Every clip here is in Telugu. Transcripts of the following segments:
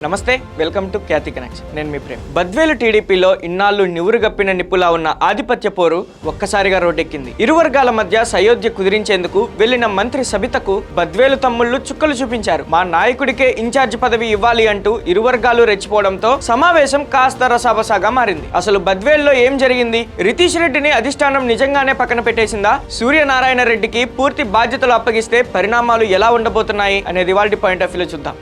నమస్తే, వెల్కమ్ టు ఖ్యాతి కనెక్ట్స్. నేను మీ ప్రేమ్. బద్వేలు టీడీపీలో ఇన్నాళ్లు నివురుగప్పిన నిప్పులా ఉన్న ఆధిపత్య పోరు ఒక్కసారిగా రోడ్డెక్కింది. ఇరు వర్గాల మధ్య సయోధ్య కుదిరించేందుకు వెళ్లిన మంత్రి సబితకు బద్వేలు తమ్ముళ్లు చుక్కలు చూపించారు. మా నాయకుడికే ఇన్ఛార్జ్ పదవి ఇవ్వాలి అంటూ ఇరు వర్గాలు రెచ్చిపోవడంతో సమావేశం కాస్త రసాబసాగా మారింది. అసలు బద్వేలులో ఏం జరిగింది? రితీష్ రెడ్డిని అధిష్టానం నిజంగానే పక్కన పెట్టేసిందా? సూర్యనారాయణ రెడ్డికి పూర్తి బాధ్యతలు అప్పగిస్తే పరిణామాలు ఎలా ఉండబోతున్నాయి అనేది ఇవాల్టి పాయింట్ ఆఫ్ వ్యూలో చూద్దాం.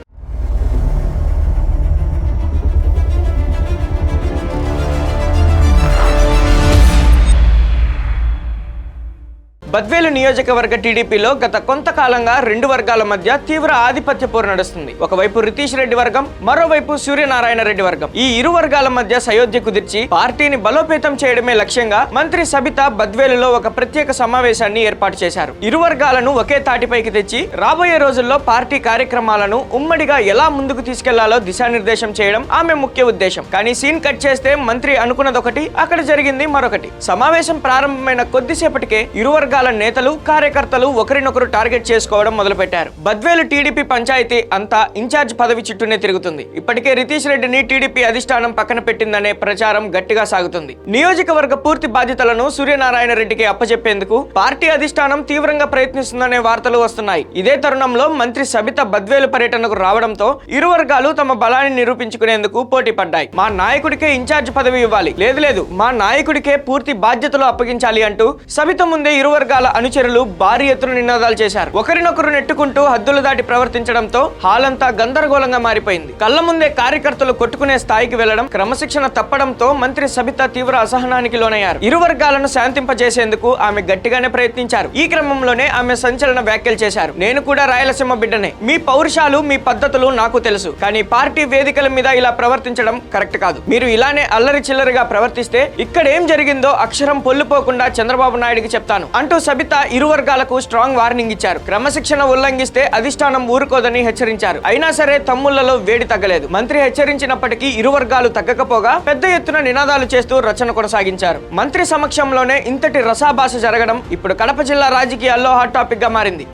బద్వేలు నియోజకవర్గ టీడీపీలో గత కొంతకాలంగా రెండు వర్గాల మధ్య తీవ్ర ఆధిపత్య పోరు నడుస్తుంది. ఒకవైపు రితీష్ రెడ్డి వర్గం, మరోవైపు సూర్యనారాయణ రెడ్డి వర్గం. ఈ ఇరు వర్గాల మధ్య సయోధ్య కుదిర్చి పార్టీని బలోపేతం చేయడమే లక్ష్యంగా మంత్రి సబిత బద్వేలులో ఒక ప్రత్యేక సమావేశాన్ని ఏర్పాటు చేశారు. ఇరు వర్గాలను ఒకే తాటిపైకి తెచ్చి రాబోయే రోజుల్లో పార్టీ కార్యక్రమాలను ఉమ్మడిగా ఎలా ముందుకు తీసుకెళ్లాలో దిశానిర్దేశం చేయడం ఆమె ముఖ్య ఉద్దేశం. కానీ సీన్ కట్ చేస్తే మంత్రి అనుకున్నదొకటి, అక్కడ జరిగింది మరొకటి. సమావేశం ప్రారంభమైన కొద్దిసేపటికే ఇరు వర్గాల నేతలు, కార్యకర్తలు ఒకరినొకరు టార్గెట్ చేసుకోవడం మొదలుపెట్టారు. బద్వేలు టీడీపీ పంచాయతీ అంతా ఇన్ఛార్జ్ పదవి చుట్టూనే తిరుగుతుంది. ఇప్పటికే రితీష్ రెడ్డిని టీడీపీ అధిష్టానం పక్కన పెట్టిందనే ప్రచారం గట్టిగా సాగుతుంది. నియోజకవర్గ పూర్తి బాధ్యతలను సూర్యనారాయణ రెడ్డికి అప్పచెప్పేందుకు పార్టీ అధిష్టానం తీవ్రంగా ప్రయత్నిస్తుందనే వార్తలు వస్తున్నాయి. ఇదే తరుణంలో మంత్రి సబిత బద్వేలు పర్యటనకు రావడంతో ఇరు వర్గాలు తమ బలాన్ని నిరూపించుకునేందుకు పోటీ పడ్డాయి. మా నాయకుడికే ఇన్ఛార్జ్ పదవి ఇవ్వాలి, లేదు మా నాయకుడికే పూర్తి బాధ్యతలు అప్పగించాలి అంటూ సబిత ముందే ఇరు వర్గాల అనుచరులు భారీ ఎత్తున నినాదాలు చేశారు. ఒకరినొకరు నెట్టుకుంటూ హద్దులు దాటి ప్రవర్తించడంతో హాల్ అంతా గందరగోళంగా మారిపోయింది. కళ్ల ముందే కార్యకర్తలు కొట్టుకునే స్థాయికి వెళ్లడం, క్రమశిక్షణ తప్పడంతో మంత్రి సబిత తీవ్ర అసహనానికి లోనయ్యారు. ఇరు వర్గాలను శాంతింపజేసేందుకు ఆమె గట్టిగానే ప్రయత్నించారు. ఈ క్రమంలోనే ఆమె సంచలన వ్యాఖ్యలు చేశారు. నేను కూడా రాయలసీమ బిడ్డనే, మీ పౌరుషాలు, మీ పద్ధతులు నాకు తెలుసు, కానీ పార్టీ వేదికల మీద ఇలా ప్రవర్తించడం కరెక్ట్ కాదు. మీరు ఇలానే అల్లరి చిల్లరిగా ప్రవర్తిస్తే ఇక్కడ ఏం జరిగిందో అక్షరం పొల్లుపోకుండా చంద్రబాబు నాయుడికి చెప్తాను అంటూ సబిత ఇరు వర్గాలకు స్ట్రాంగ్ వార్నింగ్ ఇచ్చారు. క్రమశిక్షణ ఉల్లంఘిస్తే అధిష్టానం ఊరుకోదని హెచ్చరించారు. అయినా సరే తమ్ముళ్లలో వేడి తగ్గలేదు. మంత్రి హెచ్చరించినప్పటికీ ఇరు వర్గాలు తగ్గకపోగా పెద్ద ఎత్తున నినాదాలు చేస్తూ రచన కొనసాగించారు. మంత్రి సమక్షంలోనే ఇంతటి రసాభాస జరగడం ఇప్పుడు కడప జిల్లా రాజకీయాల్లో హాట్ టాపిక్ గా మారింది.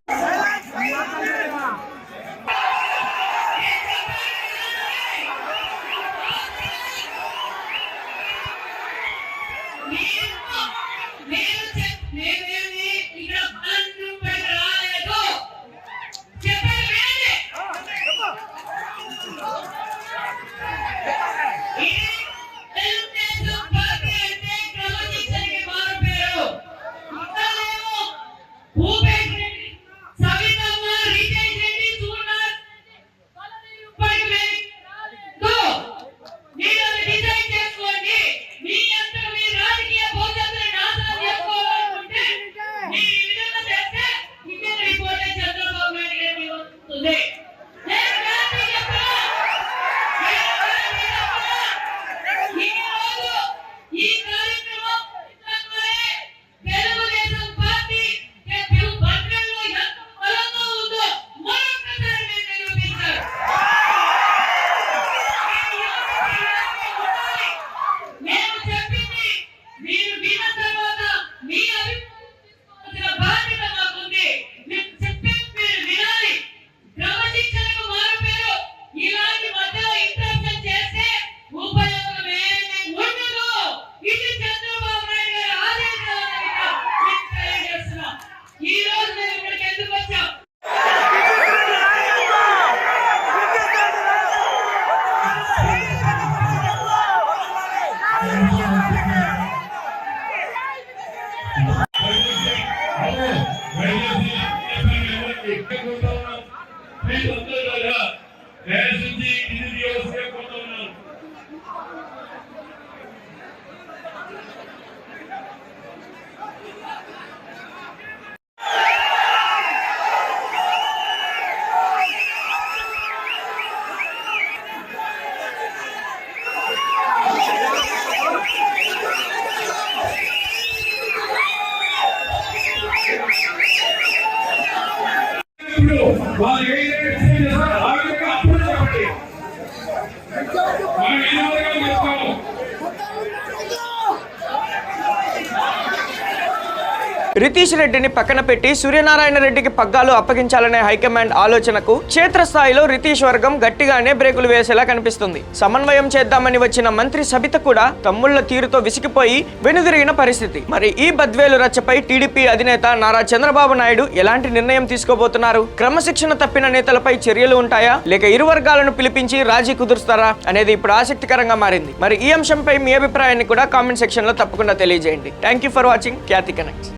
రితీష్ రెడ్డిని పక్కన పెట్టి సూర్యనారాయణ రెడ్డికి పగ్గాలు అప్పగించాలనే హైకమాండ్ ఆలోచనకు క్షేత్రస్థాయిలో రితీష్ వర్గం గట్టిగానే బ్రేకులు వేసేలా కనిపిస్తుంది. సమన్వయం చేద్దామని వచ్చిన మంత్రి సబిత కూడా తమ్ముళ్ల తీరుతో విసిగిపోయి వెనుదిరిగిన పరిస్థితి. మరి ఈ బద్వేలు రచ్చపై టీడీపీ అధినేత నారా చంద్రబాబు నాయుడు ఎలాంటి నిర్ణయం తీసుకోబోతున్నారు? క్రమశిక్షణ తప్పిన నేతలపై చర్యలు ఉంటాయా, లేక ఇరు వర్గాలను పిలిపించి రాజీ కుదురుస్తారా అనేది ఇప్పుడు ఆసక్తికరంగా మారింది. మరి ఈ అంశంపై మీ అభిప్రాయాన్ని కూడా కామెంట్ సెక్షన్ లో తప్పకుండా తెలియజేయండి. Thank you for watching Khyati connect.